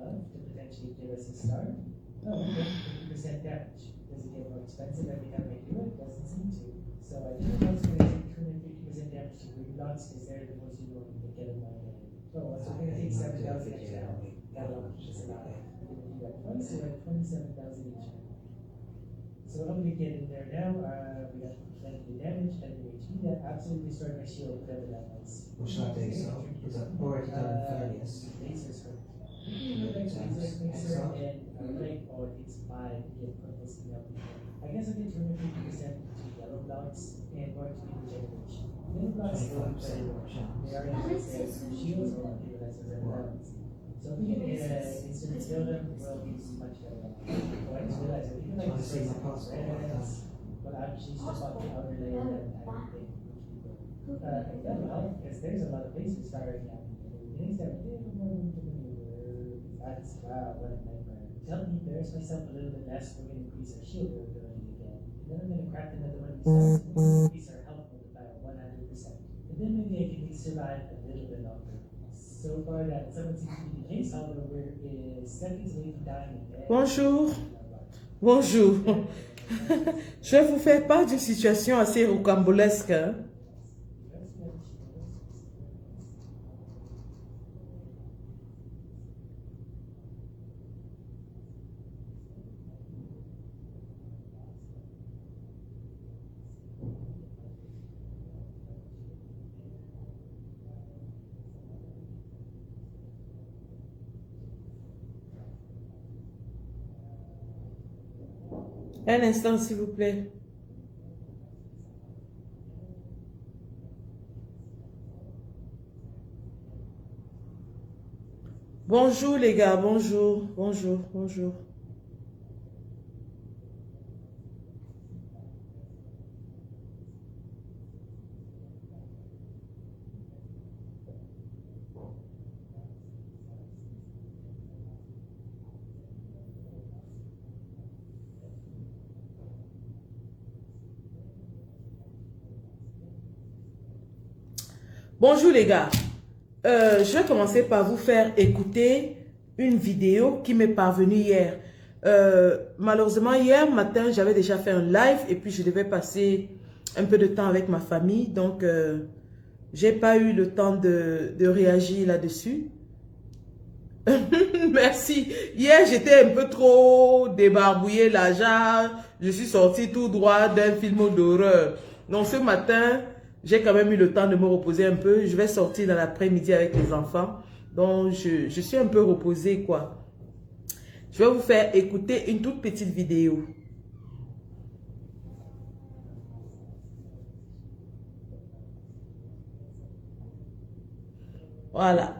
of to potentially give us a start. Oh, we get 50% damage. Does it get more expensive every time I do it? Doesn't seem to. So I think it's going to take 250% damage to green blocks because they're the most you want to get in my head. Oh, so we're going to take 7,000 extra health. That'll just allow it. We're going to do that twice, so we're at 27,000 each. So what I'm going to get in there now, we got plenty of damage, plenty of HP. That absolutely destroyed my shield, whatever that was. What should I do? So, is that already done failures? Lasers hurt. Laser and right, or it's 5 purpose to help me. I guess I get 250% to yellow blocks and more to regeneration. Yellow blocks are very much. They are shields or people that's a balance. So if we can instantly kill them, we'll be much better. Oh, I just realized that even like the same but actually just on the outer layer and everything. That'll help because there's a lot of places firing at me. That's wow, what a nightmare. Tell me, embarrass myself a little bit less, we're going to increase our shield durability again. And then I'm going to craft another one besides, we're going to increase our health multiplier 100%. And then maybe I can survive a little bit longer. So far, that someone seems to be the case, however, we're seconds away from dying again. Bonjour. Bonjour. Je vais vous faire part d'une situation assez rocambolesque. Hein? Un instant, s'il vous plaît. Bonjour les gars, bonjour, bonjour, bonjour. Bonjour les gars, je vais commencer par vous faire écouter une vidéo qui m'est parvenue hier. Malheureusement, hier matin, j'avais déjà fait un live et puis je devais passer un peu de temps avec ma famille. Donc, j'ai pas eu le temps de réagir là-dessus. Merci. Hier, j'étais un peu trop débarbouillée là, genre, je suis sortie tout droit d'un film d'horreur. Donc, ce matin, j'ai quand même eu le temps de me reposer un peu. Je vais sortir dans l'après-midi avec les enfants. Donc, je suis un peu reposée, quoi. Je vais vous faire écouter une toute petite vidéo. Voilà.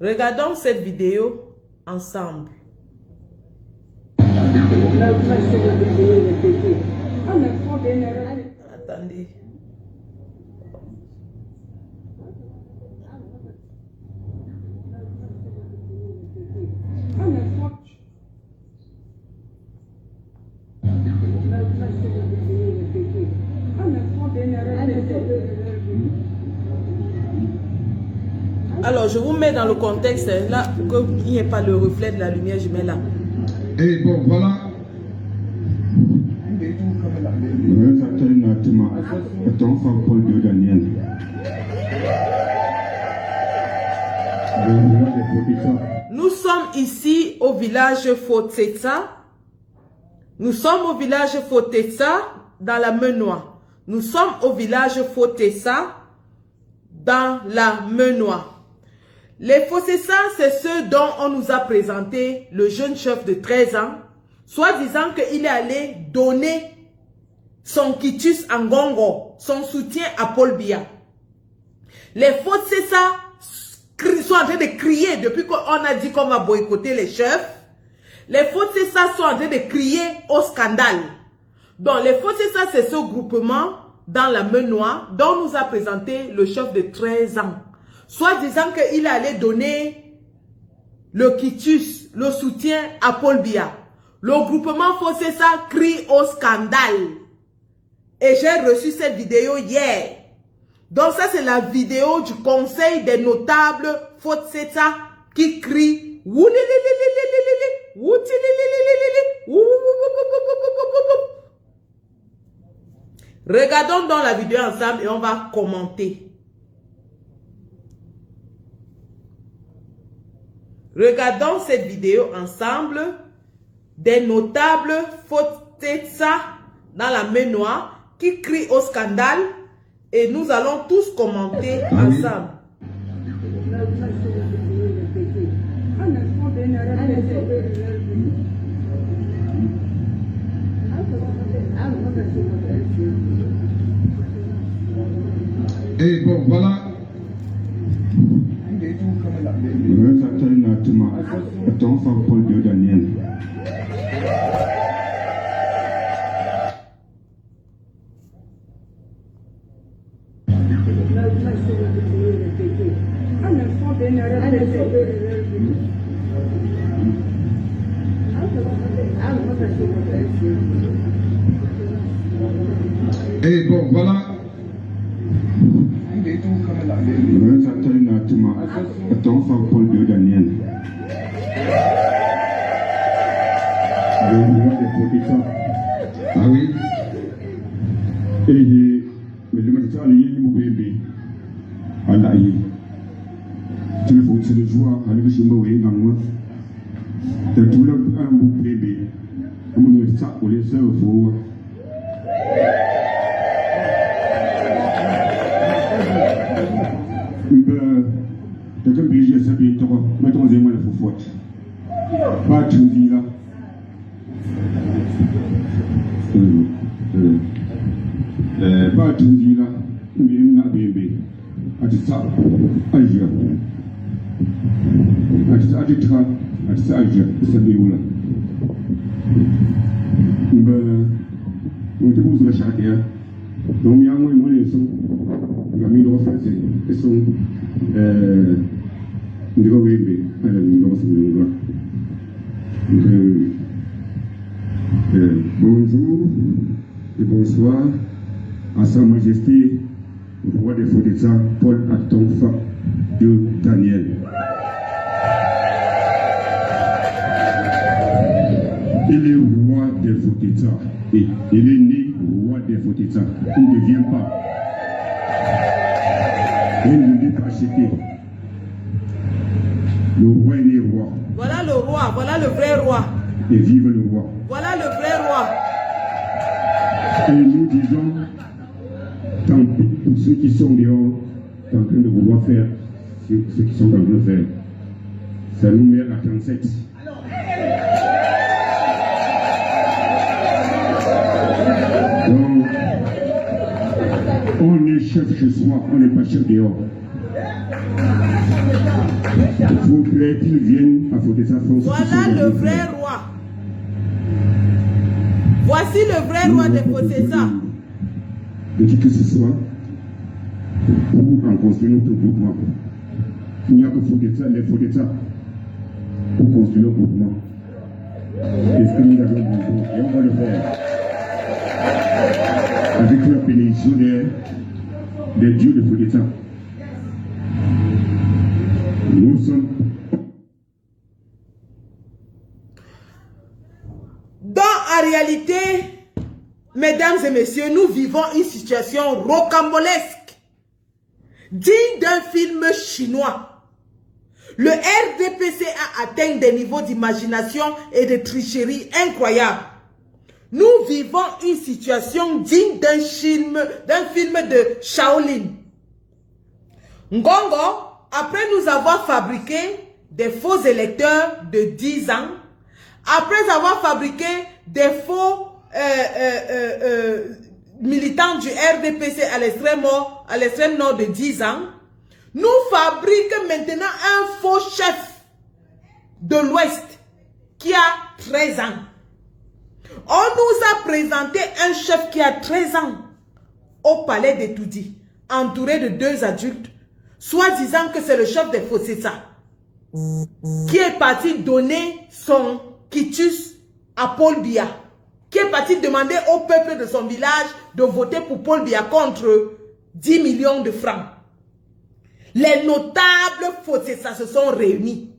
Regardons cette vidéo ensemble. Attendez. Alors, je vous mets dans le contexte, là, pour qu'il n'y ait pas le reflet de la lumière, je mets là. Et bon, voilà. Nous sommes ici au village Fotetsa. Nous sommes au village Fotetsa dans la Menois. Nous sommes au village Fotetsa dans la Menois. Les Fotetsa, c'est ceux dont on nous a présenté le jeune chef de 13 ans, soit disant qu'il est allé donner son quitus en Gongo, son soutien à Paul Biya. Les Fotetsa sont en train de crier depuis qu'on a dit qu'on va boycotter les chefs. Les Fotetsa sont en train de crier au scandale. Donc les Fotetsa, c'est ce groupement dans la Menois dont nous a présenté le chef de 13 ans. Soit disant qu'il allait donner le quitus, le soutien à Paul Biya. Le groupement Fotetsa crie au scandale. Et j'ai reçu cette vidéo hier. Donc ça c'est la vidéo du conseil des notables Fotetsa qui crie Regardons dans la vidéo ensemble et on va commenter. Regardons cette vidéo ensemble des notables Fotetsa dans la main noire qui crient au scandale et nous allons tous commenter ensemble. Et bon, voilà. Paul de Daniel. Et bon, voilà. Paul de Daniel. Ah oui. Mais le matin, il y a un bébé. Allah y est. Tu le fais, c'est le joie, avec le chemin, oui, dans moi. Tu as tout le un bébé. On me ça pour les sœurs, faut. Tu as obligé de savoir, maintenant, j'ai mal à faute. Pas de vie là. Pas de vie là. Mais il n'a bébé. Atisa, Aja. Atisa, Atitra, Atisa, Aja, Sabiola. On te pose la chatte. Donc, il y a moins de son. Il y a mis le reflet. Et son. Bonjour et bonsoir à Sa Majesté, le roi des Fotetsa, Paul Atonfa de Daniel. Il est roi des Fotetsa et il est né roi des Fotetsa. Il ne devient pas. Il ne l'est pas acheté. Le roi est né roi. Voilà le roi, voilà le vrai roi. Et vive le roi. Voilà le vrai roi. Et nous disons, tant pis pour ceux qui sont dehors, en train de vouloir faire ce qu'ils sont en train de faire. Ça nous met à 37. Donc, on est chef chez soi, on n'est pas chef dehors. Il faudrait qu'ils viennent à foutre sa force. Voilà le vrai roi. Voici le vrai roi des Fotetsa. De qui que ce soit, pour en construire notre groupement. Il n'y a que les Fotetsa pour construire le groupement. Et ce que nous avons besoin, et on va le faire. Avec la bénédiction des dieux de Fotetsa. Nous sommes. En réalité, mesdames et messieurs, nous vivons une situation rocambolesque, digne d'un film chinois. Le RDPC a atteint des niveaux d'imagination et de tricherie incroyables. Nous vivons une situation digne d'un film de Shaolin. Ngongo, après nous avoir fabriqué des faux électeurs de 10 ans, après avoir fabriqué des faux militants du RDPC à l'extrême nord de 10 ans, nous fabriquons maintenant un faux chef de l'Ouest qui a 13 ans. On nous a présenté un chef qui a 13 ans au palais de Toudi, entouré de 2 adultes, soi-disant que c'est le chef des Fotetsa, qui est parti donner son quitus à Paul Biya, qui est parti demander au peuple de son village de voter pour Paul Biya contre 10 millions de francs. Les notables Fotetsa se sont réunis.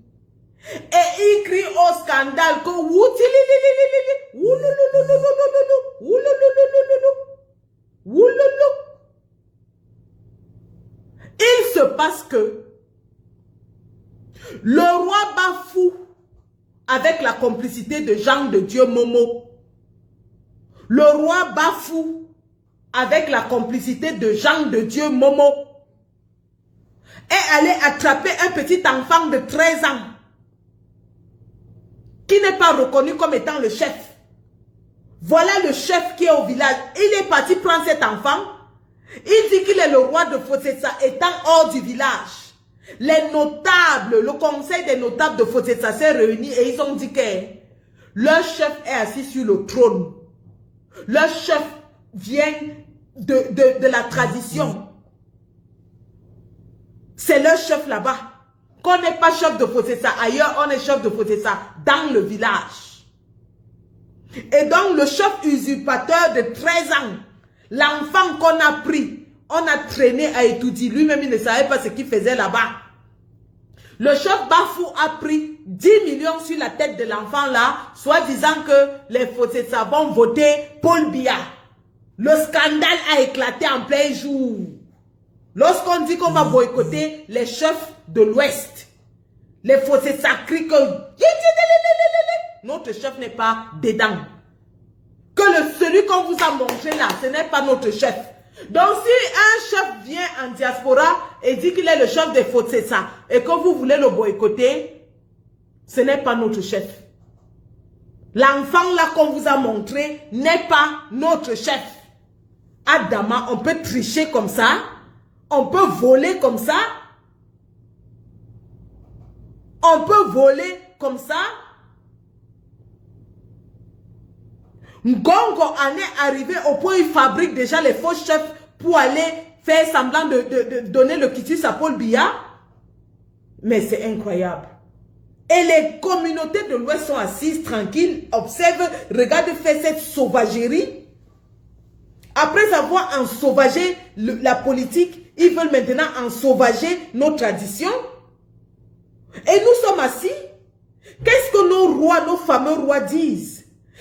Et il crie au scandale que il se passe que le roi Bafou, avec la complicité de Jean de Dieu Momo, le roi Bafou, avec la complicité de Jean de Dieu Momo, est allé attraper un petit enfant de 13 ans qui n'est pas reconnu comme étant le chef. Voilà le chef qui est au village. Il est parti prendre cet enfant. Il dit qu'il est le roi de Fossessa étant hors du village. Les notables, le conseil des notables de Fossessa s'est réuni et ils ont dit que leur chef est assis sur le trône. Leur chef vient de la tradition. C'est leur chef là-bas. Qu'on n'est pas chef de Fossessa ailleurs, on est chef de Fossessa dans le village. Et donc le chef usurpateur de 13 ans, l'enfant qu'on a pris, on a traîné à étudier. Lui-même, il ne savait pas ce qu'il faisait là-bas. Le chef Bafou a pris 10 millions sur la tête de l'enfant là, soit disant que les Fossessa vont voter Paul Biya. Le scandale a éclaté en plein jour. Lorsqu'on dit qu'on va boycotter les chefs de l'Ouest, les Fossessa crient que notre chef n'est pas dedans. Que celui qu'on vous a mangé là, ce n'est pas notre chef. Donc si un chef vient en diaspora et dit qu'il est le chef des Fossessa et que vous voulez le boycotter, ce n'est pas notre chef. L'enfant là qu'on vous a montré n'est pas notre chef. Adama, on peut tricher comme ça, on peut voler comme ça, on peut voler comme ça. Ngongo en est arrivé au point où il fabrique déjà les faux chefs pour aller faire semblant de donner le quitus à Paul Biya. Mais c'est incroyable. Et les communautés de l'Ouest sont assises tranquilles, observent, regardent faire cette sauvagerie. Après avoir ensauvagé la politique, ils veulent maintenant ensauvager nos traditions. Et nous sommes assis. Qu'est-ce que nos rois, nos fameux rois disent?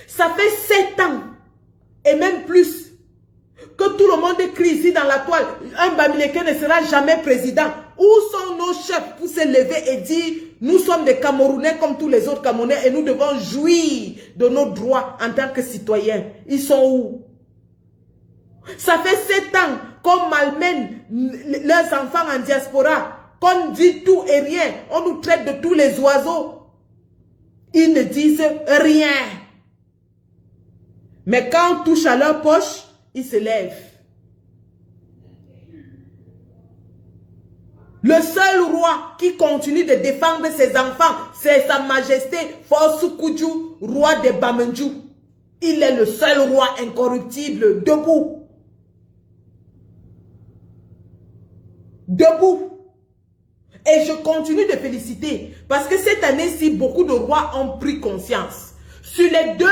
Ça fait 7 ans, et même plus, que tout le monde écrit ici dans la toile, un Bamileke ne sera jamais président. Où sont nos chefs pour se lever et dire, nous sommes des Camerounais comme tous les autres Camerounais et nous devons jouir de nos droits en tant que citoyens? Ils sont où? Ça fait 7 ans qu'on malmène leurs enfants en diaspora, qu'on dit tout et rien, on nous traite de tous les oiseaux. Ils ne disent rien. Mais quand on touche à leur poche, ils se lèvent. Le seul roi qui continue de défendre ses enfants, c'est Sa Majesté Fossou Koudjou, roi des Bamendjou. Il est le seul roi incorruptible, debout. Debout. Et je continue de féliciter, parce que cette année-ci, beaucoup de rois ont pris conscience. Sur les 200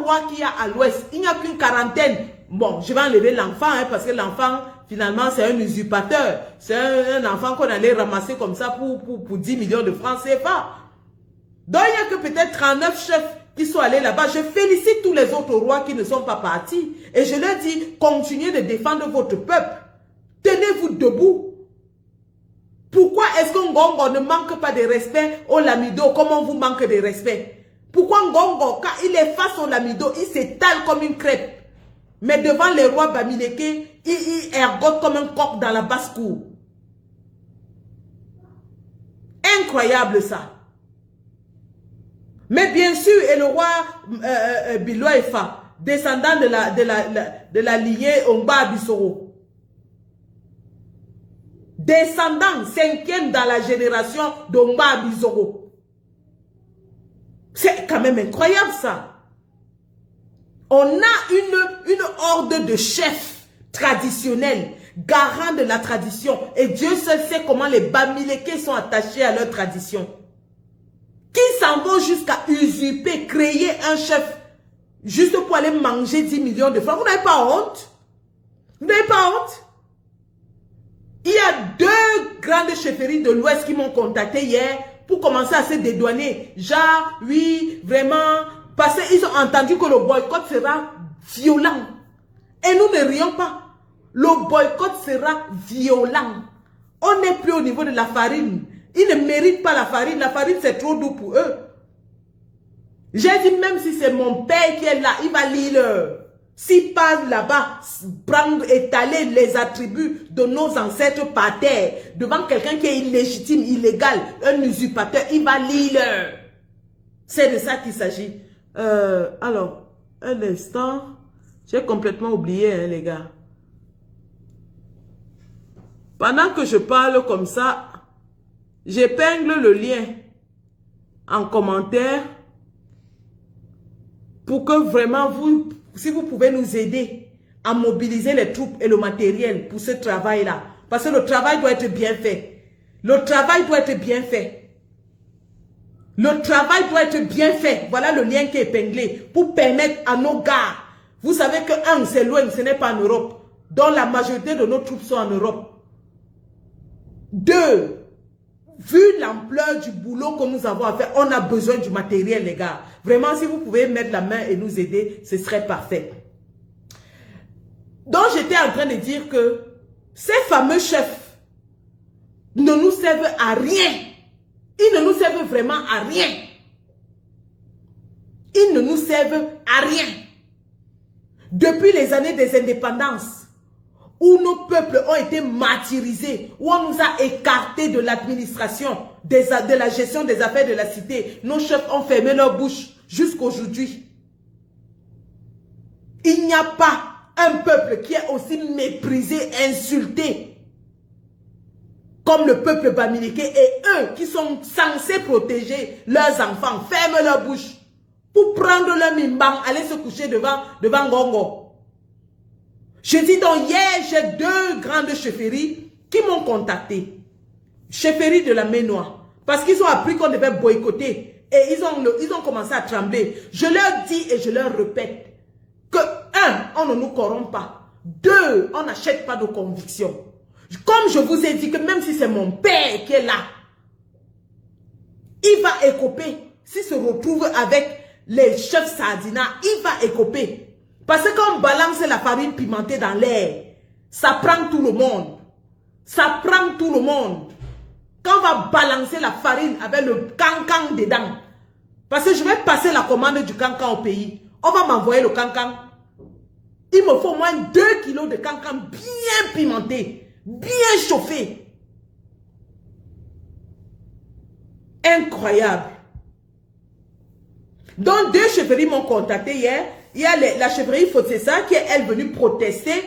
rois qu'il y a à l'Ouest, il n'y a qu'une quarantaine. Bon, je vais enlever l'enfant, parce que l'enfant, finalement, c'est un usurpateur. C'est un enfant qu'on allait ramasser comme ça pour 10 millions de francs CFA. Donc, il n'y a que peut-être 39 chefs qui sont allés là-bas. Je félicite tous les autres rois qui ne sont pas partis. Et je leur dis, continuez de défendre votre peuple. Tenez-vous debout. Pourquoi est-ce que Ngongo ne manque pas de respect au Lamido comme on vous manque de respect? Pourquoi Ngongo, quand il est face au Lamido, il s'étale comme une crêpe? Mais devant les rois Bamileke, il ergote comme un coq dans la basse-cour. Incroyable ça. Mais bien sûr, et le roi Biloefa, descendant de la lignée Ongba Bissoro, descendant 5e dans la génération d'Ongba Bissoro. C'est quand même incroyable ça. On a une horde de chefs traditionnels, garants de la tradition. Et Dieu seul sait comment les Bamileke sont attachés à leur tradition. Qui s'en vont jusqu'à usurper, créer un chef, juste pour aller manger 10 millions de francs. Vous n'avez pas honte? Vous n'avez pas honte? Il y a 2 grandes chefferies de l'Ouest qui m'ont contacté hier pour commencer à se dédouaner. Genre, oui, vraiment, parce qu'ils ont entendu que le boycott sera violent. Et nous ne rions pas. Le boycott sera violent. On n'est plus au niveau de la farine. Ils ne méritent pas la farine. La farine, c'est trop doux pour eux. J'ai dit, même si c'est mon père qui est là, il va lire. S'il passe là-bas, prendre, étaler les attributs de nos ancêtres par terre, devant quelqu'un qui est illégitime, illégal, un usurpateur, il va lire. C'est de ça qu'il s'agit. Alors, un instant. J'ai complètement oublié, hein, les gars. Pendant que je parle comme ça, j'épingle le lien en commentaire pour que vraiment vous, si vous pouvez nous aider à mobiliser les troupes et le matériel pour ce travail-là. Parce que le travail doit être bien fait. Le travail doit être bien fait. Le travail doit être bien fait. Voilà le lien qui est épinglé pour permettre à nos gars. Vous savez que, un, c'est loin, ce n'est pas en Europe. Donc la majorité de nos troupes sont en Europe. Deux, vu l'ampleur du boulot que nous avons à faire, on a besoin du matériel, les gars. Vraiment, si vous pouvez mettre la main et nous aider, ce serait parfait. Donc j'étais en train de dire que ces fameux chefs ne nous servent à rien. Ils ne nous servent vraiment à rien. Ils ne nous servent à rien. Depuis les années des indépendances, où nos peuples ont été martyrisés, où on nous a écartés de l'administration, de la gestion des affaires de la cité, nos chefs ont fermé leur bouche jusqu'à aujourd'hui. Il n'y a pas un peuple qui est aussi méprisé, insulté, comme le peuple bamileke, et eux qui sont censés protéger leurs enfants, ferment leur bouche pour prendre leur mimbang, aller se coucher devant Gongo. Je dis donc, hier, j'ai deux grandes chefferies qui m'ont contacté. Chefferie de la Ménois. Parce qu'ils ont appris qu'on devait boycotter. Et ils ont commencé à trembler. Je leur dis et je leur répète que, un, on ne nous corrompt pas. Deux, on n'achète pas nos convictions. Comme je vous ai dit que même si c'est mon père qui est là, il va écoper. S'il se retrouve avec les chefs Sardina, il va écoper. Parce que quand on balance la farine pimentée dans l'air, ça prend tout le monde. Ça prend tout le monde. Quand on va balancer la farine avec le cancan dedans, parce que je vais passer la commande du cancan au pays, on va m'envoyer le cancan. Il me faut au moins 2 kilos de cancan bien pimenté, bien chauffé. Incroyable. Donc 2 chefferies m'ont contacté hier. Il y a la chefferie Fotsessa qui est elle venue protester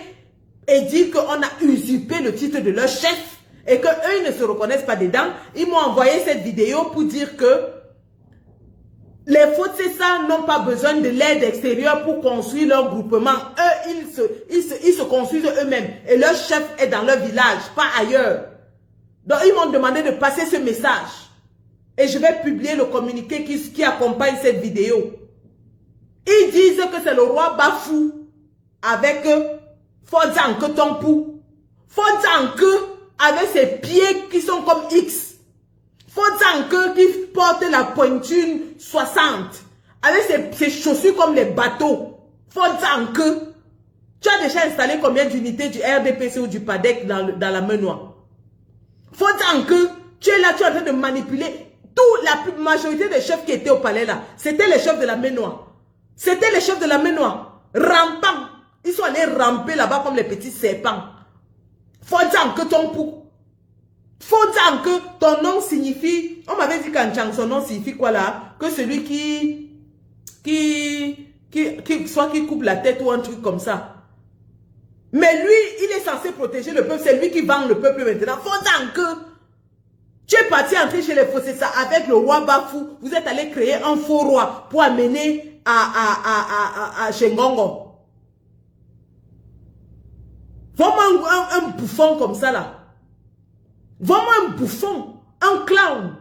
et dire qu'on a usurpé le titre de leur chef et qu'eux ils ne se reconnaissent pas dedans. Ils m'ont envoyé cette vidéo pour dire que les Fotsessa n'ont pas besoin de l'aide extérieure pour construire leur groupement. Eux, ils se construisent eux-mêmes et leur chef est dans leur village, pas ailleurs. Donc ils m'ont demandé de passer ce message et je vais publier le communiqué qui accompagne cette vidéo. Ils disent que c'est le roi Bafou avec Fodzanke Tompou. Fodzanke avec ses pieds qui sont comme X. Fodzanke qui porte la pointure 60. Avec ses chaussures comme les bateaux. Fodzanke. Tu as déjà installé combien d'unités du RDPC ou du PADEC dans la Ménois? Fodzanke, tu es là, tu es en train de manipuler. La majorité des chefs qui étaient au palais là, c'était les chefs de la Ménois. C'était les chefs de la Ménois, rampants. Ils sont allés ramper là-bas comme les petits serpents. Fodzanke Tompou. Fodzanke, ton nom signifie... On m'avait dit qu'en Tchang, son nom signifie quoi là? Que celui soit qui coupe la tête ou un truc comme ça. Mais lui, il est censé protéger le peuple. C'est lui qui vend le peuple maintenant. Fodzanke. Tu es parti entrer chez les Fotsessa avec le roi Bafou. Vous êtes allé créer un faux roi pour amener à Shengongo. Vraiment un bouffon comme ça là. Vraiment un bouffon, un clown.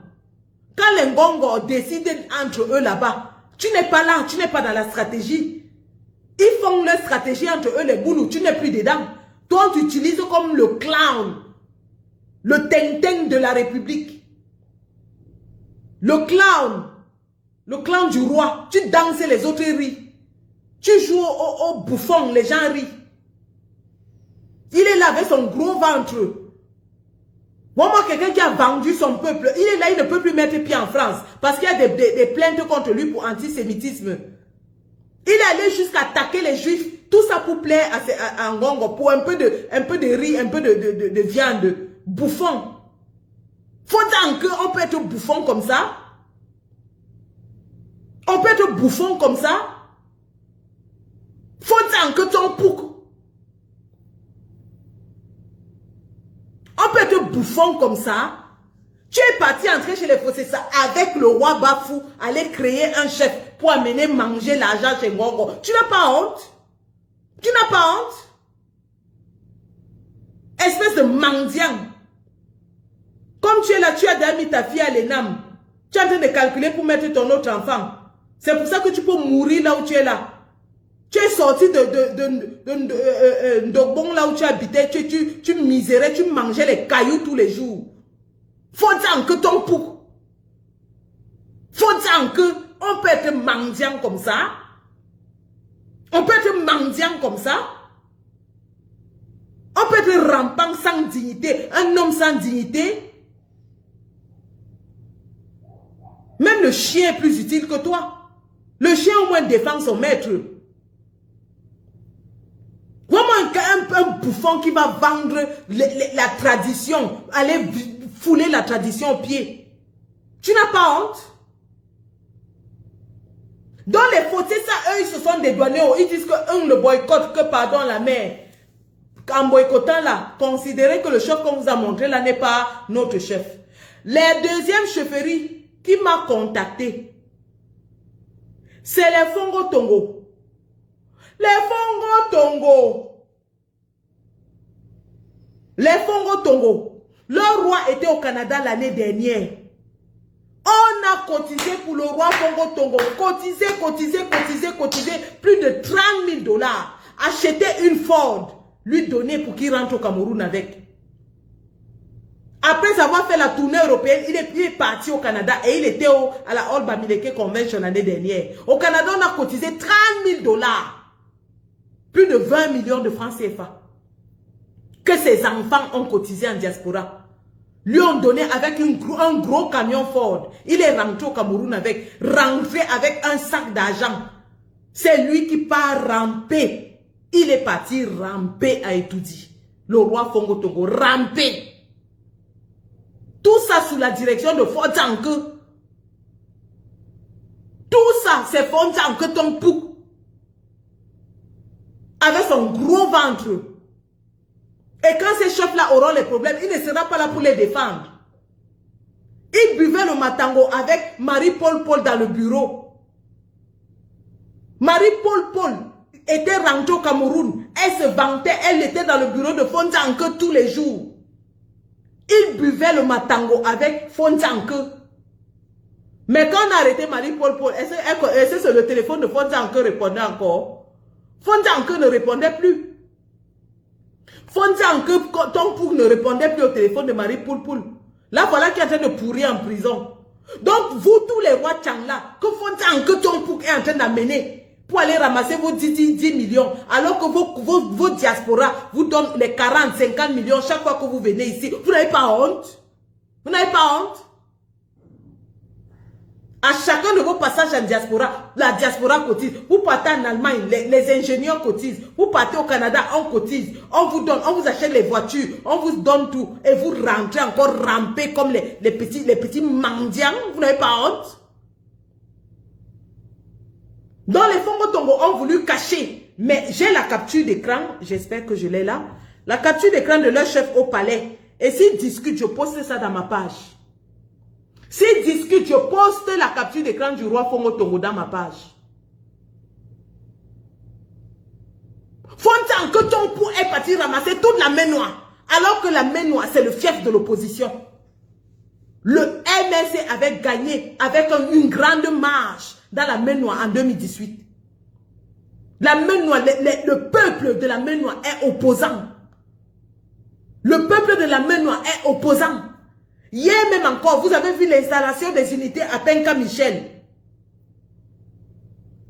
Quand les Ngongo décident entre eux là-bas, tu n'es pas là, tu n'es pas dans la stratégie. Ils font leur stratégie entre eux les boulous, tu n'es plus dedans. Toi tu utilises comme le clown, le teng-teng de la République. le clown du roi. Tu danses, les autres rient. Tu joues au bouffon, les gens rient. Il est là avec son gros ventre. Moi, quelqu'un qui a vendu son peuple, il est là, il ne peut plus mettre pied en France. Parce qu'il y a des plaintes contre lui pour antisémitisme. Il est allé jusqu'à attaquer les juifs. Tout ça pour plaire à Ngongo, pour un peu de riz, un peu de viande. Bouffon. Faut-il qu'on peut être bouffon comme ça? On peut être bouffon comme ça? Faut-il que ton pouc? On peut être bouffon comme ça? Tu es parti entrer chez les Fossessa avec le roi Bafou, aller créer un chef pour amener manger l'argent chez Ngongo. Tu n'as pas honte? Tu n'as pas honte? Espèce de mendiant. Comme tu es là, tu as déjà mis ta fille à l'ENAM. Tu es en train de calculer pour mettre ton autre enfant. C'est pour ça que tu peux mourir là où tu es là. Tu es sorti de bon là où tu habitais. Tu misérais, tu mangeais les cailloux tous les jours. Faut-il que ton pouc? Faut-il que on peut être mendiant comme ça? On peut être mendiant comme ça? On peut être rampant sans dignité, un homme sans dignité? Même le chien est plus utile que toi. Le chien au moins défend son maître. Vraiment un bouffon qui va vendre la tradition, aller fouler la tradition au pied. Tu n'as pas honte? Dans les fautes, c'est ça, eux, ils se sont dédouanés. Ils disent qu'eux ne boycottent que pardon la mer. En boycottant là, considérez que le chef qu'on vous a montré là n'est pas notre chef. La deuxième chefferie qui m'a contacté, c'est les Fongo Tongo. Les Fongo Tongo. Les Fongo Tongo. Le roi était au Canada l'année dernière. On a cotisé pour le roi Fongo Tongo. Cotisé. Plus de 30 000 $. Acheter une Ford. Lui donner pour qu'il rentre au Cameroun avec. Après avoir fait la tournée européenne, il est parti au Canada et il était à la Old Bamileke Convention l'année dernière. Au Canada, on a cotisé 30 000 $. Plus de 20 millions de francs CFA. Que ses enfants ont cotisé en diaspora. Lui ont donné avec un gros camion Ford. Il est rentré au Cameroun avec. Rentré avec un sac d'argent. C'est lui qui part ramper. Il est parti ramper à Etoudi. Le roi Fongo Tongo. Ramper. Tout ça sous la direction de Fontanke. Tout ça, c'est Fontanke ton pouc. Avec son gros ventre. Et quand ces chefs-là auront les problèmes, il ne sera pas là pour les défendre. Il buvait le matango avec Marie-Paul dans le bureau. Marie-Paul était rentrée au Cameroun. Elle se vantait, elle était dans le bureau de Fontanke tous les jours. Il buvait le matango avec Fontanke. Mais quand on a arrêté Marie-Paul, est-ce que le téléphone de Fontanke répondait encore? Fontanke ne répondait plus. Fontanke, ton pour ne répondait plus au téléphone de Marie-Paul. Là, voilà qui est en train de pourrir en prison. Donc, vous, tous les rois Tchangla, que Fontanke, ton pour est en train d'amener pour aller ramasser vos 10 millions, alors que vos diasporas vous donnent les 40, 50 millions chaque fois que vous venez ici. Vous n'avez pas honte? Vous n'avez pas honte? À chacun de vos passages en diaspora, la diaspora cotise. Vous partez en Allemagne, les ingénieurs cotisent. Vous partez au Canada, on cotise. On vous donne, on vous achète les voitures, on vous donne tout. Et vous rentrez encore ramper comme les petits mendiants. Vous n'avez pas honte? Dans les Fongo Tongo ont voulu cacher. Mais j'ai la capture d'écran, j'espère que je l'ai là. La capture d'écran de leur chef au palais. Et s'ils discutent, je poste ça dans ma page. S'ils discutent, je poste la capture d'écran du roi Fongo Tongo dans ma page. Fontanke que ton pou est parti ramasser toute la main noire. Alors que la main noire, c'est le fief de l'opposition. Le MLC avait gagné avec une grande marche dans la main noire en 2018. La main noire, le peuple de la main noire est opposant. Le peuple de la main noire est opposant. Hier même encore, vous avez vu l'installation des unités à Penka Michel.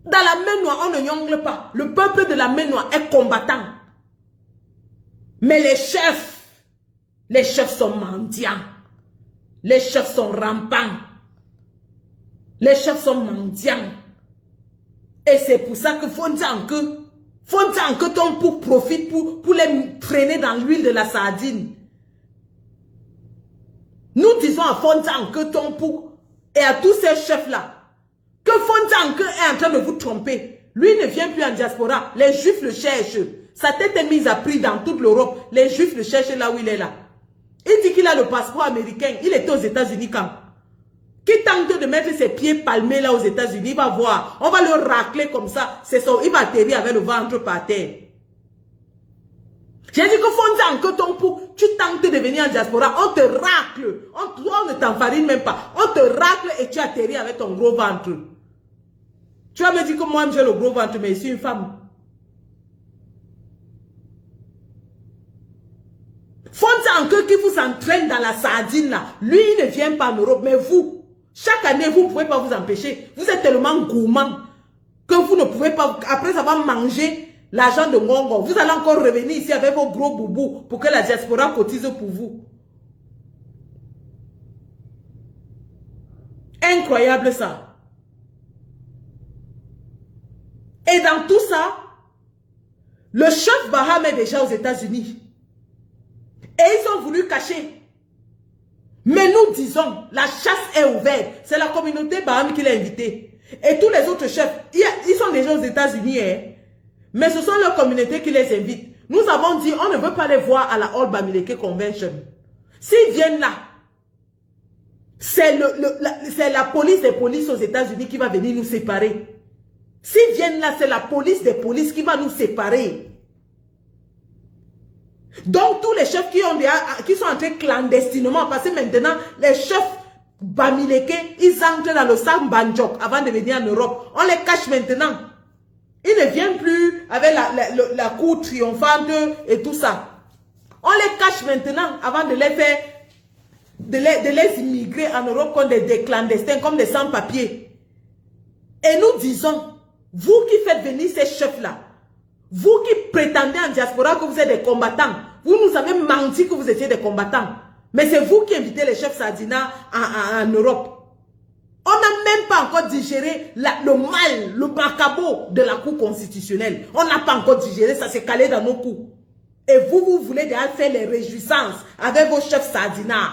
Dans la main noire, on ne jongle pas. Le peuple de la main noire est combattant. Mais les chefs sont mendiants. Les chefs sont rampants. Les chefs sont mendiants. Et c'est pour ça que Fontanke Tompou profite pour les traîner dans l'huile de la sardine. Nous disons à Fontanke Tompou et à tous ces chefs-là que Fontanke est en train de vous tromper. Lui ne vient plus en diaspora. Les Juifs le cherchent. Sa tête est mise à prix dans toute l'Europe. Les Juifs le cherchent là où il est là. Il dit qu'il a le passeport américain. Il était aux États-Unis quand? Qui tente de mettre ses pieds palmés là aux États-Unis, il va voir. On va le racler comme ça. Il va atterrir avec le ventre par terre. J'ai dit que Fontanke Tompou, tu tentes de venir en diaspora, on te racle. On ne t'enfarine même pas. On te racle et tu atterris avec ton gros ventre. Tu vas me dire que moi j'ai le gros ventre, mais je suis une femme. Fontanke qui vous entraîne dans la sardine là, lui il ne vient pas en Europe, mais vous, chaque année vous ne pouvez pas vous empêcher. Vous êtes tellement gourmand que vous ne pouvez pas, après avoir mangé l'argent de Ngongo, vous allez encore revenir ici avec vos gros boubous pour que la diaspora cotise pour vous. Incroyable ça. Et dans tout ça, le chef Baham est déjà aux États-Unis. Et ils ont voulu cacher. Mais nous disons, la chasse est ouverte. C'est la communauté Baham qui l'a invité. Et tous les autres chefs, ils sont déjà aux États-Unis. Hein? Mais ce sont leurs communautés qui les invitent. Nous avons dit, on ne veut pas les voir à la All Bamileke Convention. S'ils viennent là, c'est la police des polices aux États-Unis qui va venir nous séparer. S'ils viennent là, c'est la police des polices qui va nous séparer. Donc, tous les chefs qui sont entrés clandestinement, parce que maintenant, les chefs Bamileke, ils entrent dans le Sam Banjok avant de venir en Europe. On les cache maintenant. Ils ne viennent plus avec la cour triomphante et tout ça. On les cache maintenant avant de les faire, de les immigrer en Europe comme des clandestins, comme des sans-papiers. Et nous disons, vous qui faites venir ces chefs-là, vous qui prétendez en diaspora que vous êtes des combattants, vous nous avez menti que vous étiez des combattants. Mais c'est vous qui invitez les chefs Sardina en Europe. On n'a même pas encore digéré le mal, le macabo de la Cour constitutionnelle. On n'a pas encore digéré, ça s'est calé dans nos coups. Et vous voulez déjà faire les réjouissances avec vos chefs Sardina.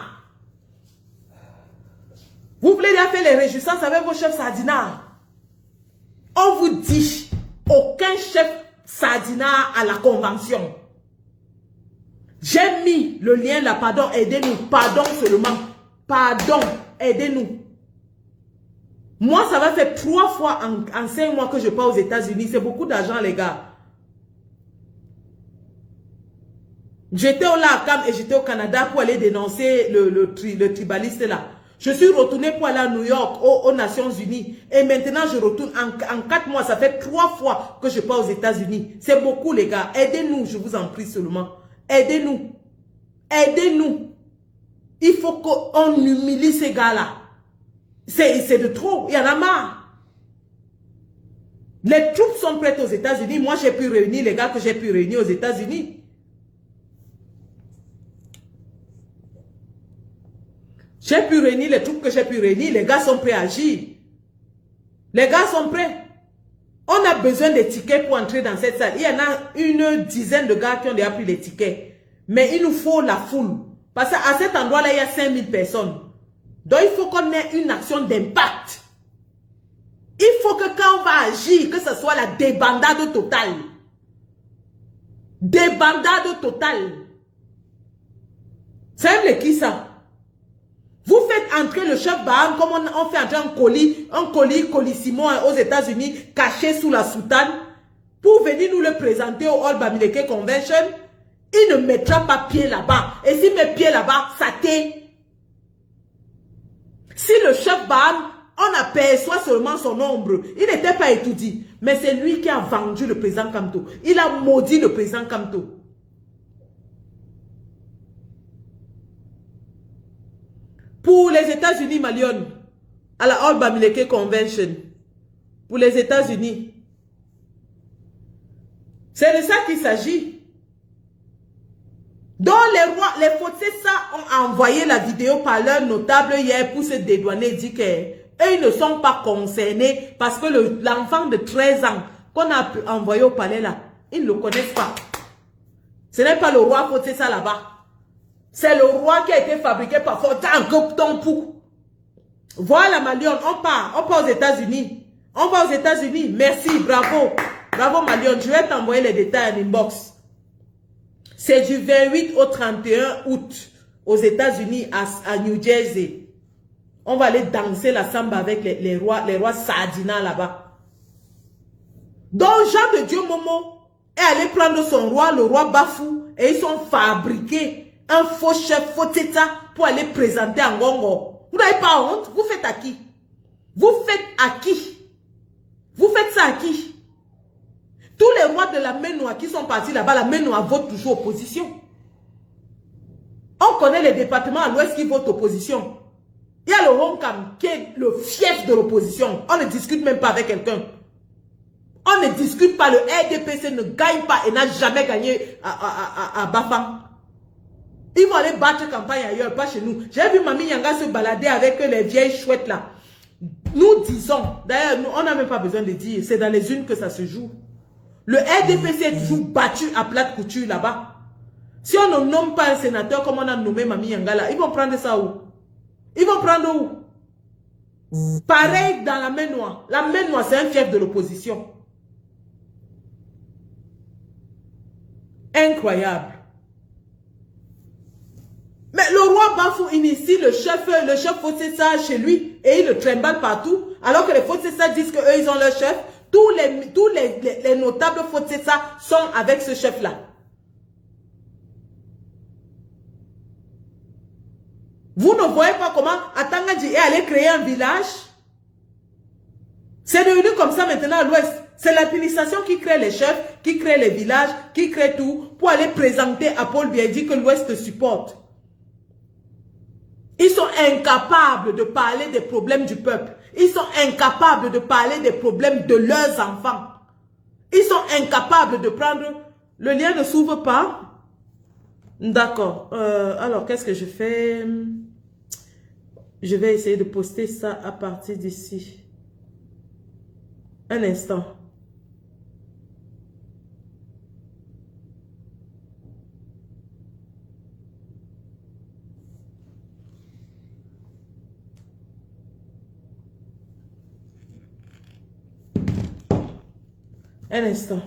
Vous voulez déjà faire les réjouissances avec vos chefs Sardina. On vous dit, aucun chef Sardina à la convention. J'ai mis le lien là, pardon, aidez-nous, pardon seulement, pardon, aidez-nous. Moi, ça va faire 3 fois en 5 mois que je pars aux États-Unis. C'est beaucoup d'argent, les gars. J'étais au LACAM et j'étais au Canada pour aller dénoncer le tribaliste là. Je suis retourné pour aller à New York, aux Nations Unies. Et maintenant, je retourne. En 4 mois, ça fait 3 fois que je pars aux États-Unis. C'est beaucoup, les gars. Aidez-nous, je vous en prie seulement. Aidez-nous. Aidez-nous. Il faut qu'on humilie ces gars-là. C'est de trop. Il y en a marre. Les troupes sont prêtes aux États-Unis. Moi, j'ai pu réunir les gars que j'ai pu réunir aux États-Unis. J'ai pu réunir les troupes que j'ai pu réunir. Les gars sont prêts à agir. Les gars sont prêts. On a besoin des tickets pour entrer dans cette salle. Il y en a une dizaine de gars qui ont déjà pris les tickets. Mais il nous faut la foule. Parce qu'à cet endroit-là, il y a 5000 personnes. Donc, il faut qu'on ait une action d'impact. Il faut que quand on va agir, que ce soit la débandade totale. Débandade totale. C'est qui ça? Vous faites entrer le chef Baham comme on fait entrer un colis colissimo aux États-Unis, caché sous la soutane, pour venir nous le présenter au All Bamileke Convention. Il ne mettra pas pied là-bas. Et s'il met pied là-bas, ça t'est. Si le chef Baham, on aperçoit seulement son ombre, il n'était pas étudié. Mais c'est lui qui a vendu le président Kamto. Il a maudit le président Kamto. Pour les États-Unis, Malion, à la All Bamileke Convention, pour les États-Unis. C'est de ça qu'il s'agit. Donc les rois, les Fotsesa ont envoyé la vidéo par leur notable hier pour se dédouaner et dire qu'eux, ils ne sont pas concernés parce que l'enfant de 13 ans qu'on a envoyé au palais là, ils ne le connaissent pas. Ce n'est pas le roi Fotsesa là-bas. C'est le roi qui a été fabriqué par Fotsesa. Voilà Malion, on part aux États-Unis. On va aux États-Unis. Merci, bravo. Bravo Malion, je vais t'envoyer les détails en inbox. C'est du 28 au 31 août aux États-Unis, à New Jersey. On va aller danser la samba avec les rois Sardina là-bas. Donc Jean de Dieu Momo est allé prendre son roi, le roi Bafou, et ils sont fabriqués un faux chef, faux teta pour aller présenter en Ngongo. Vous n'avez pas honte? Vous faites à qui? Vous faites à qui? Vous faites ça à qui? Tous les rois de la Ménois qui sont partis là-bas, la Ménois vote toujours opposition. On connaît les départements à l'ouest qui votent opposition. Il y a le Honkam qui est le fief de l'opposition. On ne discute même pas avec quelqu'un. On ne discute pas. Le RDPC ne gagne pas et n'a jamais gagné à Bafang. Ils vont aller battre campagne ailleurs, pas chez nous. J'ai vu Mami Yanga se balader avec les vieilles chouettes là. Nous disons, d'ailleurs, on n'a même pas besoin de dire, c'est dans les unes que ça se joue. Le RDPC est toujours battu à plate couture là-bas. Si on ne nomme pas un sénateur comme on a nommé Mami Yanga là, ils vont prendre ça où? Ils vont prendre où? Pareil dans la Ménois. La Ménois, c'est un fief de l'opposition. Incroyable. Mais le roi Bafou initie le chef Fotsesa chez lui et il le trimballe partout. Alors que les Fotsesa disent qu'eux, ils ont leur chef. Tous les notables Fotsesa sont avec ce chef-là. Vous ne voyez pas comment Atangadji est allé créer un village? C'est devenu comme ça maintenant à l'ouest. C'est l'administration qui crée les chefs, qui crée les villages, qui crée tout pour aller présenter à Paul Biya que l'ouest supporte. Ils sont incapables de parler des problèmes du peuple. Ils sont incapables de parler des problèmes de leurs enfants. Ils sont incapables de prendre... Le lien ne s'ouvre pas. D'accord. Alors, qu'est-ce que je fais? Je vais essayer de poster ça à partir d'ici. Un instant. Un instant.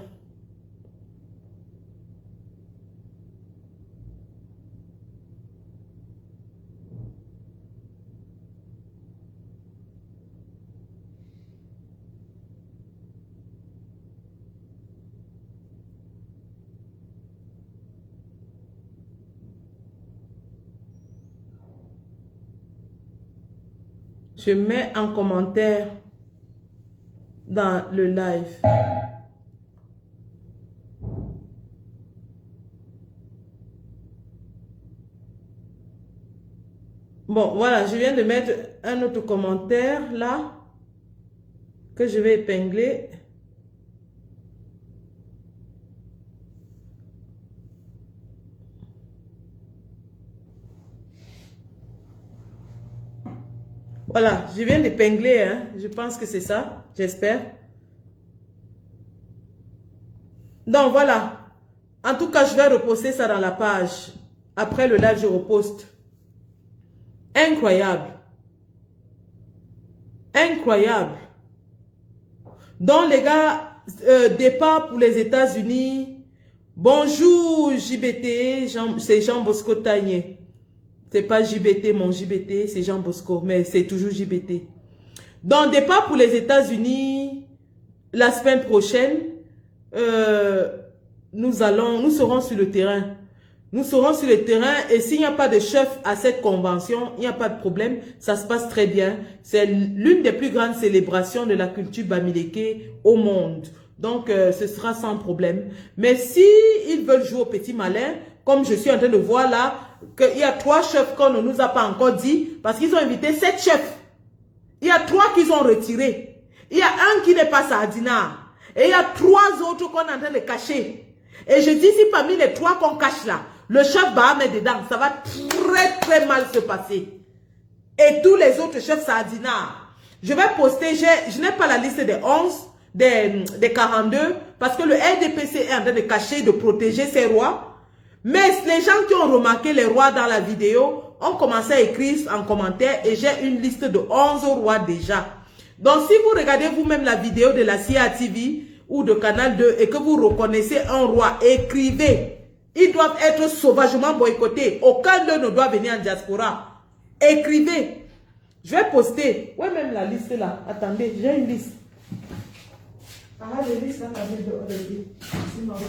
Je mets en commentaire dans le live. Bon, voilà, je viens de mettre un autre commentaire là que je vais épingler. Voilà, je viens d'épingler, hein. Je pense que c'est ça, j'espère. Donc voilà, en tout cas, je vais reposter ça dans la page. Après le live, je reposte. Incroyable. Incroyable. Donc les gars, départ pour les États-Unis. Bonjour JBT, c'est Jean Bosco Tagné. C'est pas JBT, mon JBT, c'est Jean Bosco, mais c'est toujours JBT. Donc départ pour les États-Unis, la semaine prochaine, nous serons sur le terrain. Nous serons sur le terrain et s'il n'y a pas de chef à cette convention, il n'y a pas de problème, ça se passe très bien. C'est l'une des plus grandes célébrations de la culture Bamileke au monde. Donc, ce sera sans problème. Mais si ils veulent jouer au petit malin, comme je suis en train de voir là, qu'il y a 3 chefs qu'on ne nous a pas encore dit, parce qu'ils ont invité 7 chefs. Il y a 3 qu'ils ont retirés. Il y a un qui n'est pas Saadina. Et il y a 3 autres qu'on est en train de cacher. Et je dis, si parmi les 3 qu'on cache là, le chef Baham est dedans, ça va très mal se passer. Et tous les autres chefs Saadina, je vais poster, je n'ai pas la liste des 11, des 42, parce que le RDPC est en train de cacher, de protéger ses rois. Mais les gens qui ont remarqué les rois dans la vidéo ont commencé à écrire en commentaire et j'ai une liste de 11 rois déjà. Donc si vous regardez vous-même la vidéo de la CIA TV ou de Canal 2 et que vous reconnaissez un roi, écrivez. Ils doivent être sauvagement boycottés. Aucun d'eux ne doit venir en diaspora. Écrivez. Je vais poster. Ouais, même la liste là. Attendez, j'ai une liste. Ah, la liste là, attendez, c'est marrant.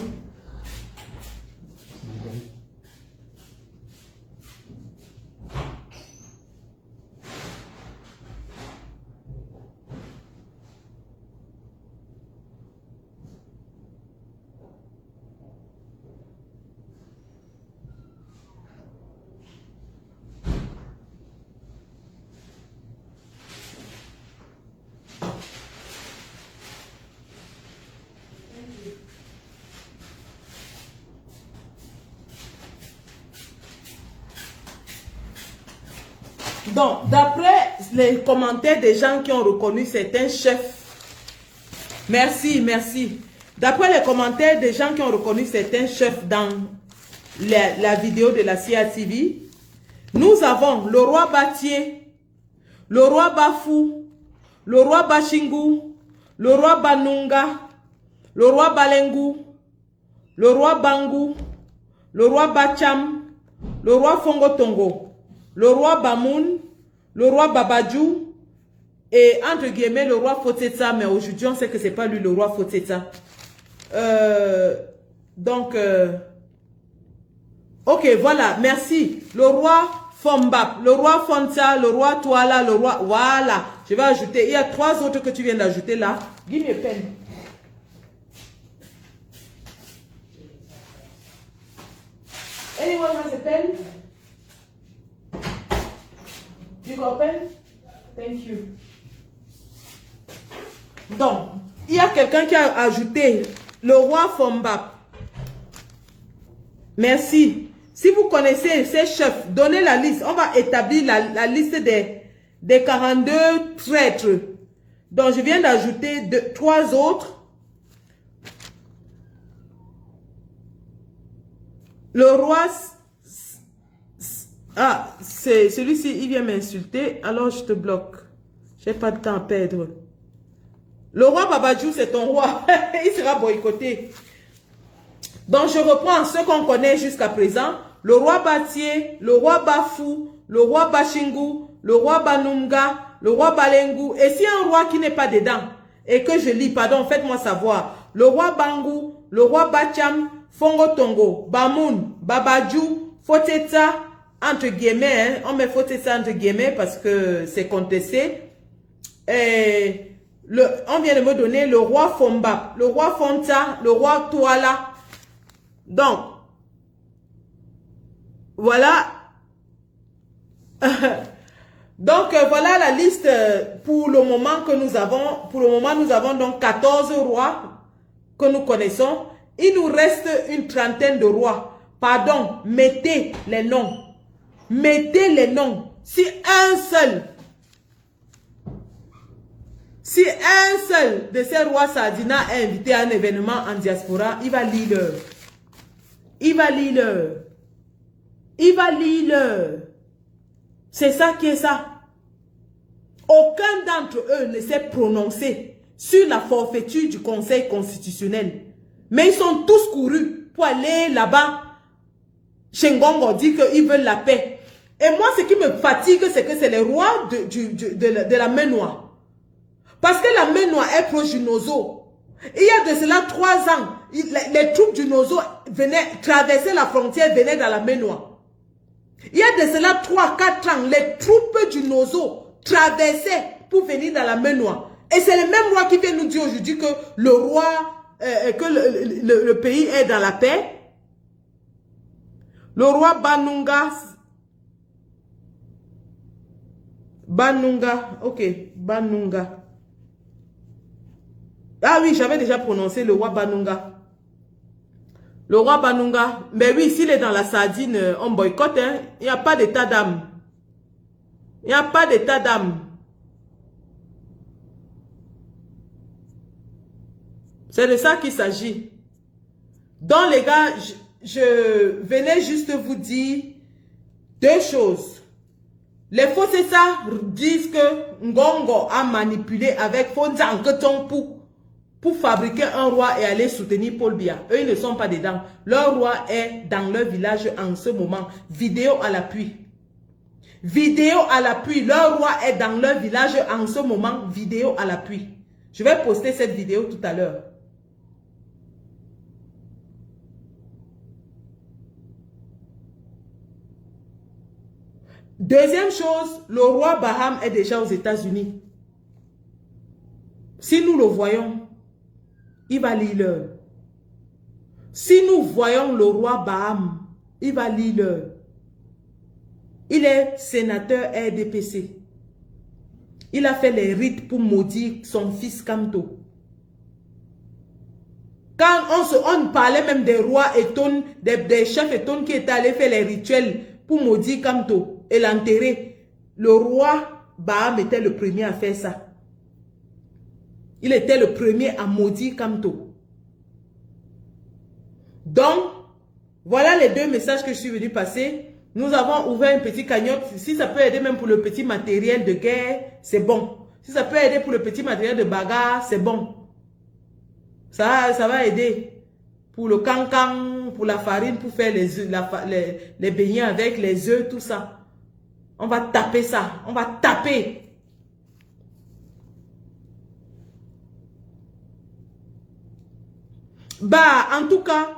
Donc, d'après les commentaires des gens qui ont reconnu certains chefs, merci. D'après les commentaires des gens qui ont reconnu certains chefs dans la vidéo de la CIA TV, nous avons le roi Batié, le roi Bafou, le roi Bashingu, le roi Banunga, le roi Balengu, le roi Bangu, le roi Bacham, le roi Fongotongo, le roi Bamoun, le roi Babadjou et entre guillemets le roi Fotetsa, mais aujourd'hui on sait que c'est pas lui le roi Fotetsa. Ok, voilà, merci. Le roi Fombap, le roi Fonta, le roi Touala, le roi... Voilà, je vais ajouter. Il y a 3 autres que tu viens d'ajouter là. Give me a pen. Anyone has a pen? You got a pen? Thank you. Donc, il y a quelqu'un qui a ajouté le roi Fombap. Merci. Si vous connaissez ces chefs, donnez la liste. On va établir la liste des 42 traîtres. Donc, je viens d'ajouter 3 autres. Le roi... Ah, c'est celui-ci, il vient m'insulter, alors je te bloque. J'ai pas de temps à perdre. Le roi Babadjou, c'est ton roi. Il sera boycotté. Donc, je reprends ceux qu'on connaît jusqu'à présent. Le roi Batié, le roi Bafou, le roi Bashingu, le roi Banunga, le roi Balengu. Et s'il y a un roi qui n'est pas dedans, et que je lis, pardon, faites-moi savoir. Le roi Bangu, le roi Bacham, Fongotongo, Bamoun, Babadjou, Fotetsa, entre guillemets, hein, on met Fotetsa entre guillemets parce que c'est contesté. Et on vient de me donner le roi Fombap, le roi Fonta, le roi Touala. Donc, voilà. Donc, voilà la liste pour le moment que nous avons. Pour le moment, nous avons donc 14 rois que nous connaissons. Il nous reste une trentaine de rois. Pardon, mettez les noms. Mettez les noms. Si un seul de ces rois Saadina est invité à un événement en diaspora, il va lire l'heure. Il va lire l'heure. Il va lire l'heure. C'est ça qui est ça. Aucun d'entre eux ne s'est prononcé sur la forfaiture du Conseil constitutionnel. Mais ils sont tous courus pour aller là-bas. Shengongo dit qu'ils veulent la paix. Et moi, ce qui me fatigue, c'est que c'est les rois de la main noire. Parce que la main noire est proche du Nozo. Il y a de cela 3 ans, les troupes du Nozo venaient traverser la frontière, venaient dans la main noire. Il y a de cela 3-4 ans, les troupes du Nozo traversaient pour venir dans la main noire. Et c'est le même roi qui vient nous dire aujourd'hui que le roi, que le pays est dans la paix. Le roi Banunga. Banunga. Ok. Banunga. Ah oui, j'avais déjà prononcé le roi Banunga. Le roi Banunga. Mais oui, s'il est dans la sardine, on boycotte. Hein. Il n'y a pas d'état d'âme. Il n'y a pas d'état d'âme. C'est de ça qu'il s'agit. Donc les gars, je venais juste vous dire deux choses. Les Fossessa disent que Ngongo a manipulé avec Fonzanketon pour fabriquer un roi et aller soutenir Paul Biya. Eux, ils ne sont pas dedans. Leur roi est dans leur village en ce moment. Vidéo à l'appui. Vidéo à l'appui. Leur roi est dans leur village en ce moment. Vidéo à l'appui. Je vais poster cette vidéo tout à l'heure. Deuxième chose, le roi Baham est déjà aux États-Unis. Si nous le voyons, il va lire l'heure. Si nous voyons le roi Baham, il va lire l'heure. Il est sénateur RDPC. Il a fait les rites pour maudire son fils Kamto. Quand on parlait même des rois Eton, des chefs Eton qui étaient allés faire les rituels pour maudire Kamto et l'enterrer, le roi Baham était le premier à faire ça. Il était le premier à maudire Kamto. Donc, voilà les deux messages que je suis venu passer. Nous avons ouvert une petite cagnotte. Si ça peut aider même pour le petit matériel de guerre, c'est bon. Si ça peut aider pour le petit matériel de bagarre, c'est bon. Ça va aider. Pour le cancan, pour la farine, pour faire les beignets avec les œufs, tout ça. On va taper ça. On va taper. Bah, en tout cas,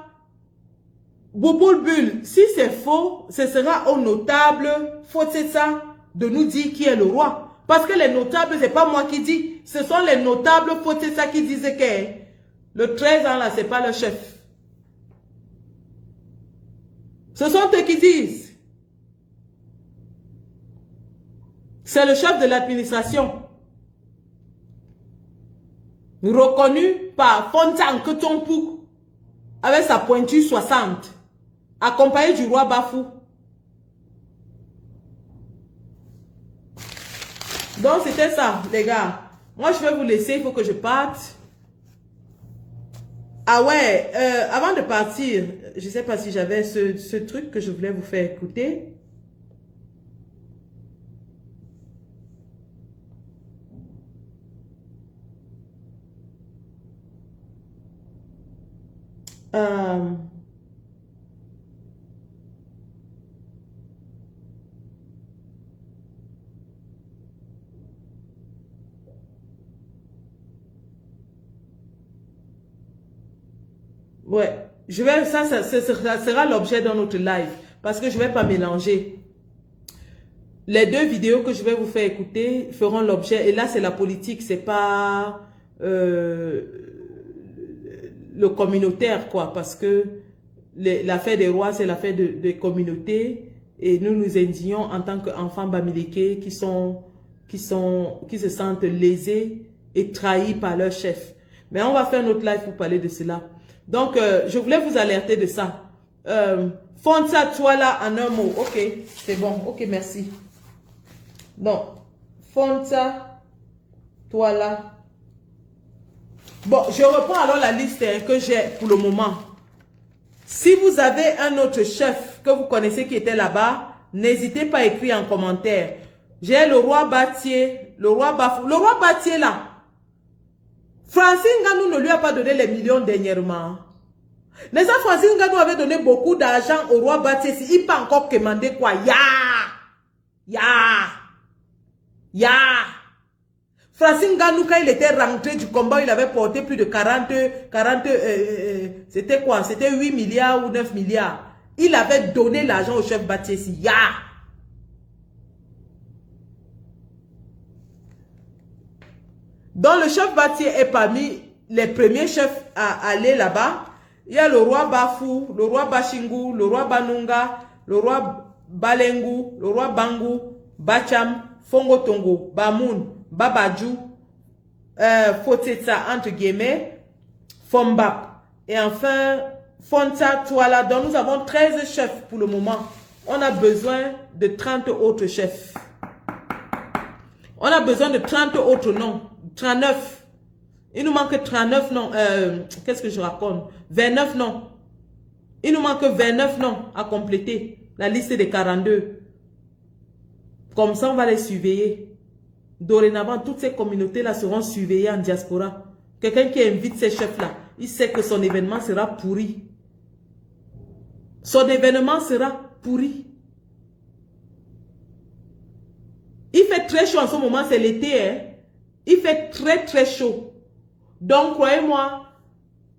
Bobo Bull, si c'est faux, ce sera aux notables, Fossessa, de nous dire qui est le roi. Parce que les notables, c'est pas moi qui dis. Ce sont les notables Fossessa qui disaient que le 13 ans là, c'est pas le chef. Ce sont eux qui disent. C'est le chef de l'administration. Reconnu par Fontan Ketonpou avec sa pointure 60. Accompagné du roi Bafou. Donc c'était ça, les gars. Moi, je vais vous laisser, il faut que je parte. Ah ouais, avant de partir, je ne sais pas si j'avais ce truc que je voulais vous faire écouter. Ouais, ça sera l'objet de notre live parce que je vais pas mélanger. Les deux vidéos que je vais vous faire écouter feront l'objet, et là c'est la politique, c'est pas le communautaire quoi, parce que l'affaire des rois c'est l'affaire des communautés, et nous nous indignons en tant qu'enfants bamileke qui se sentent lésés et trahis par leur chef. Mais on va faire notre live pour parler de cela. Donc, je voulais vous alerter de ça. Fonza, toi là, en un mot. Ok, c'est bon. Ok, merci. Donc, Fonza, toi là. Bon, je reprends alors la liste que j'ai pour le moment. Si vous avez un autre chef que vous connaissez qui était là-bas, n'hésitez pas à écrire en commentaire. J'ai le roi Batier, le roi Bafou. Le roi Batier là. Francine Nganou ne lui a pas donné les millions dernièrement. Mais ça, Francine Nganou avait donné beaucoup d'argent au roi Batier. Il peut encore commander quoi? Francine Nganou, quand il était rentré du combat, il avait porté plus de 40 c'était quoi? C'était 8 milliards ou 9 milliards. Il avait donné l'argent au chef Batier. Donc le chef Batier est parmi les premiers chefs à aller là-bas. Il y a le roi Bafou, le roi Bashingu, le roi Banunga, le roi Balengu, le roi Bangu, Bacham, Fongo Tongo, Bamoun, Babadjou, Fotetsa, entre guillemets, Fombap. Et enfin, Fonta Touala. Donc nous avons 13 chefs pour le moment. On a besoin de 30 autres chefs. On a besoin de 30 autres noms. 39. Il nous manque 39 noms. Qu'est-ce que je raconte? 29 noms. Il nous manque 29 noms à compléter. La liste des 42. Comme ça, on va les surveiller. Dorénavant, toutes ces communautés-là seront surveillées en diaspora. Quelqu'un qui invite ces chefs-là, il sait que son événement sera pourri. Son événement sera pourri. Il fait très chaud en ce moment, c'est l'été. Hein? Il fait très très chaud. Donc, croyez-moi,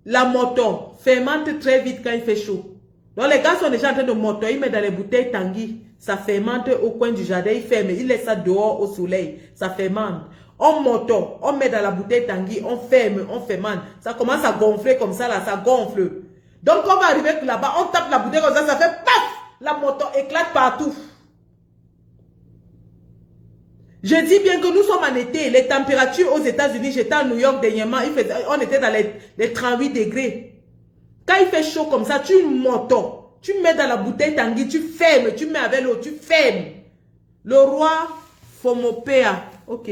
la moto fermente très vite quand il fait chaud. Donc, les gars sont déjà en train de moto, ils mettent dans les bouteilles Tanguy. Ça fermente au coin du jardin, il ferme, il laisse ça dehors au soleil. Ça fermente. On moto, on met dans la bouteille Tanguy, on ferme, on fermente. Ça commence à gonfler comme ça, là, ça gonfle. Donc, on va arriver là-bas, on tape la bouteille comme ça fait paf! La moto éclate partout. Je dis bien que nous sommes en été. Les températures aux États-Unis, j'étais à New York dernièrement, on était dans les 38 degrés. Quand il fait chaud comme ça, tu moto, tu mets dans la bouteille Tanguy, tu fermes, tu mets avec l'eau, tu fermes. Le roi Fomopea, ok.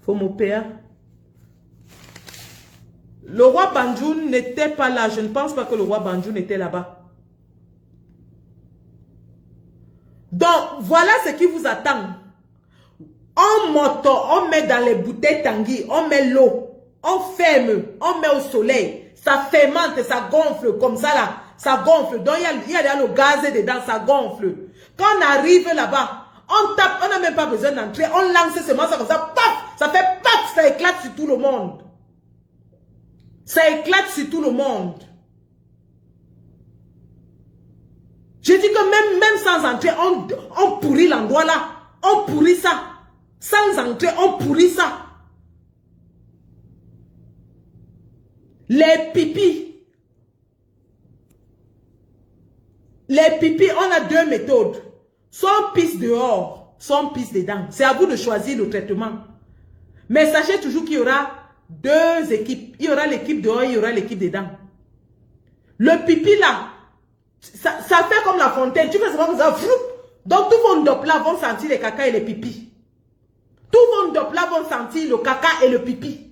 Fomopea. Le roi Banjoun n'était pas là. Je ne pense pas que le roi Banjoun était là-bas. Donc, voilà ce qui vous attend. On moto, on met dans les bouteilles Tanguy, on met l'eau, on ferme, on met au soleil. Ça fermente, ça gonfle comme ça là. Ça gonfle. Donc, il y a le gaz dedans, ça gonfle. Quand on arrive là-bas, on tape, on n'a même pas besoin d'entrer. On lance seulement ça comme ça, paf, ça fait paf, ça éclate sur tout le monde. Ça éclate sur tout le monde. Je dis que même sans entrer, on pourrit l'endroit là. On pourrit ça. Sans entrer, on pourrit ça. Les pipis. Les pipis, on a deux méthodes. Soit on pisse dehors, soit on pisse dedans. C'est à vous de choisir le traitement. Mais sachez toujours qu'il y aura deux équipes. Il y aura l'équipe dehors, il y aura l'équipe dedans. Le pipi là, ça fait comme la fontaine. Tu fais seulement comme ça. Donc tous vos ndop là vont sentir les caca et les pipis. Tous vos ndop là vont sentir le caca et le pipi.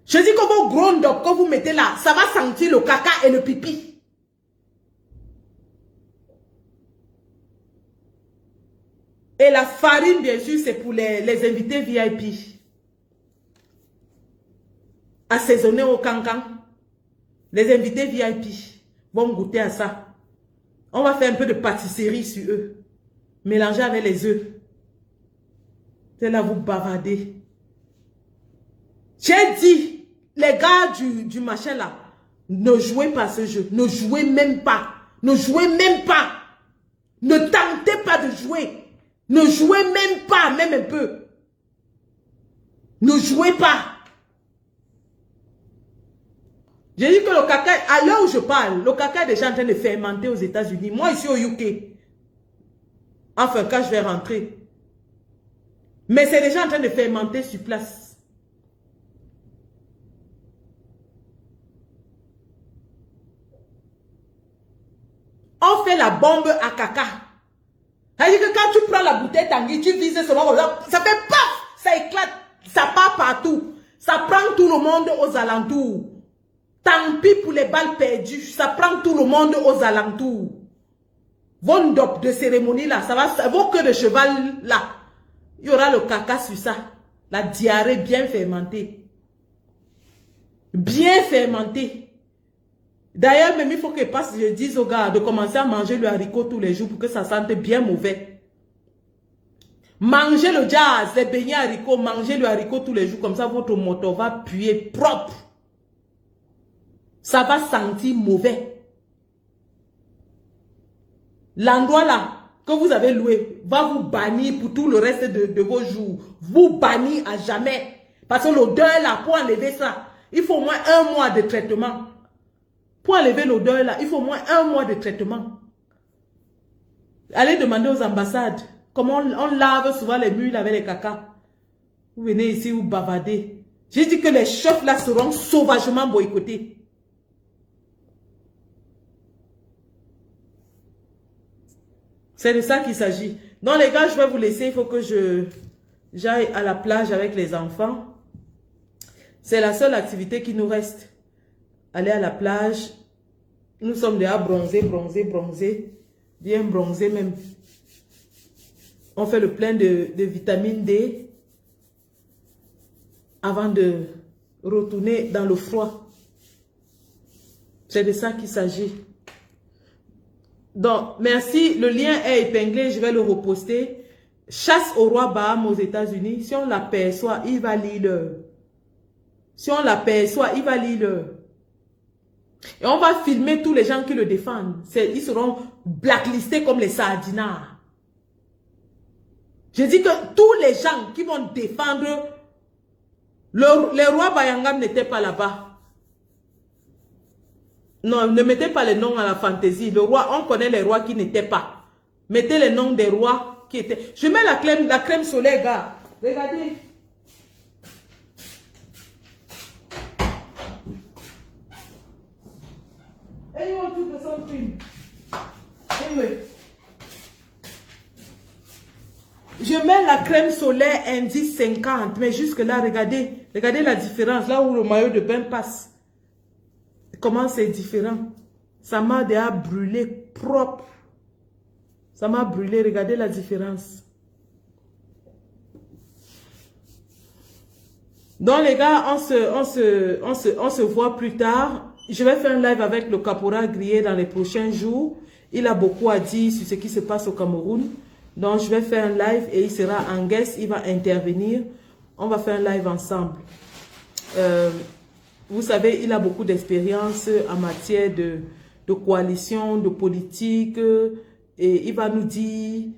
Je dis que vos gros ndop que vous mettez là, ça va sentir le caca et le pipi. Et la farine, bien sûr, c'est pour les invités VIP. Assaisonné au cancan. Les invités VIP vont goûter à ça. On va faire un peu de pâtisserie sur eux. Mélanger avec les œufs. C'est là vous bavardez. J'ai dit, les gars du machin là, ne jouez pas ce jeu. Ne jouez même pas. Ne jouez même pas. Ne tentez pas de jouer. Ne jouez même pas, même un peu. Ne jouez pas. J'ai dit que le caca, à l'heure où je parle, le caca est déjà en train de fermenter aux États-Unis. Moi, ici au UK. Enfin, quand je vais rentrer. Mais c'est déjà en train de fermenter sur place. On fait la bombe à caca. C'est-à-dire que quand tu prends la bouteille Tanguy, tu vises seulement comme ça, ça fait paf, ça éclate, ça part partout. Ça prend tout le monde aux alentours. Tant pis pour les balles perdues, ça prend tout le monde aux alentours. Vos ndop de cérémonie là, ça va, vos queues de cheval là, il y aura le caca sur ça. La diarrhée bien fermentée. Bien fermentée. D'ailleurs, même il faut que je dise aux gars de commencer à manger le haricot tous les jours pour que ça sente bien mauvais. Mangez le jazz, les beignets haricots, mangez le haricot tous les jours, comme ça votre moto va puer propre. Ça va sentir mauvais. L'endroit là, que vous avez loué va vous bannir pour tout le reste de vos jours. Vous bannir à jamais. Parce que l'odeur là, pour enlever ça, il faut au moins 1 mois de traitement. Pour enlever l'odeur là, il faut au moins 1 mois de traitement. Allez demander aux ambassades comment on lave souvent les murs avec les caca. Vous venez ici, vous bavardez. J'ai dit que les chefs là seront sauvagement boycottés. C'est de ça qu'il s'agit. Donc les gars, je vais vous laisser. Il faut que j'aille à la plage avec les enfants. C'est la seule activité qui nous reste. Aller à la plage. Nous sommes déjà bronzés, bronzés, bronzés. Bien bronzés même. On fait le plein de vitamine D avant de retourner dans le froid. C'est de ça qu'il s'agit. Donc, merci. Le lien est épinglé. Je vais le reposter. Chasse au roi Baham aux États-Unis. Si on l'aperçoit, il va lire. Si on l'aperçoit, il va lire. Et on va filmer tous les gens qui le défendent. Ils seront blacklistés comme les sardinards. Je dis que tous les gens qui vont défendre les rois Bayangam n'étaient pas là-bas. Non, ne mettez pas les noms à la fantaisie. Le roi, on connaît les rois qui n'étaient pas. Mettez les noms des rois qui étaient. Je mets la crème solaire, gars. Regardez. Anyone took the sun cream? Anyway. Je mets la crème solaire indice 50. Mais jusque là, regardez. Regardez la différence. Là où le maillot de bain passe. Comment c'est différent. Ça m'a déjà brûlé propre. Ça m'a brûlé. Regardez la différence. Donc les gars, on se voit plus tard. Je vais faire un live avec le caporal Grillé dans les prochains jours. Il a beaucoup à dire sur ce qui se passe au Cameroun. Donc je vais faire un live et il sera en guest. Il va intervenir. On va faire un live ensemble. Vous savez, il a beaucoup d'expérience en matière de coalition, de politique. Et il va nous dire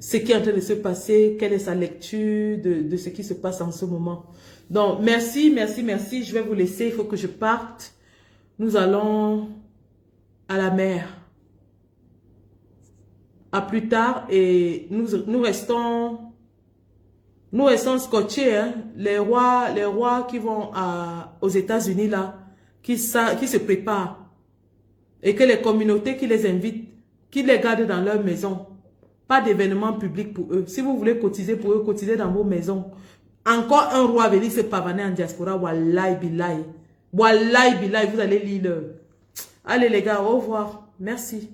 ce qui est en train de se passer, quelle est sa lecture de ce qui se passe en ce moment. Donc, merci, merci, merci. Je vais vous laisser, il faut que je parte. Nous allons à la mer. À plus tard et nous restons scotchés. Hein? Les rois qui vont aux États-Unis là, qui se préparent. Et que les communautés qui les invitent, qui les gardent dans leur maison. Pas d'événements publics pour eux. Si vous voulez cotiser pour eux, cotisez dans vos maisons. Encore un roi venir se pavaner en diaspora. Wallahi billahi. Wallahi billahi, vous allez lire. Allez les gars, au revoir. Merci.